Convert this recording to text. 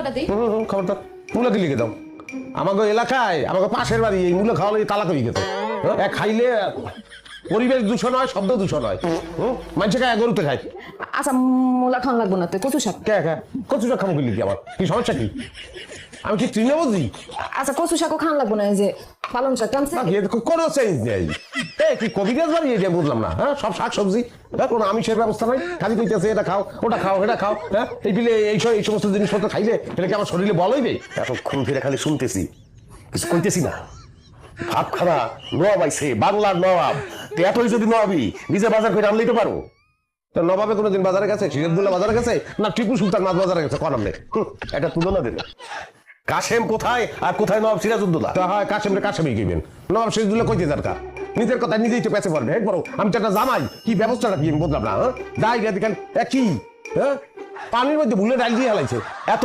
মূলাটা দিই। খবরদার মূলা কি লিখে দাও। আমাকে এলাকায় আমাকে পাশের বাড়ি এই মূলা খাওয়ালে তালাক হয়ে গেছে। খাইলে পরিবেশ দূষণ হয়, শব্দ দূষণ হয়। মানুষে খায় গরুতে খায়। আচ্ছা মূলা খাওয়া লাগবো না, তুই কচু শাক। কচু শাক খাবো কি লিখি আমার কি সমস্যা কি? আমি কি তৃণমূলজি? আচ্ছা কচু শাকও খাওয়া লাগবো না, এই যে পালং শাক টানছে। কোনো চেঞ্জ নেই। কি কবিরাজ বাড়ি এটা বুঝলাম না। সব শাক সবজি, কোনো আমিষের ব্যবস্থা নাই। খালি কইতেছে এটা খাও ওটা খাও এটা খাও। এই বিলে এই সমস্ত জিনিসপত্র খাইলে এটা কি আমার শরীরে বল হইবে? এতক্ষণ ফিরে খালি শুনতেছি, কিছু কইতেছি না। ভাব খানা নবাব আইছে, বাংলার নবাব। এতই যদি নবাবি নিজে বাজার করে আনলেই তো পারো। নবাবে কোনোদিন বাজারে গেছে? সিরাজদৌল্লা বাজারে গেছে না টিপু সুলতান মাছ বাজারে গেছে? কন আমনে একটা তুলনা দিল। কাশেম কোথায় আর কোথায় নবাব সিরাজউদ্দৌলা? হয় কাশেম রে কাশেমই গেবেন, নবাব সিরাজউদ্দৌলা কইতে দরকার? নিজের কথা নিজেই তো পেছে পারবে। হেড বড় আমি তো একটা জামাই, কি ব্যবস্থাটা কি বুঝলাম না। যাই দেখেন কি পানির মধ্যে ভুলে ডাল দিয়ে হালাইছে এত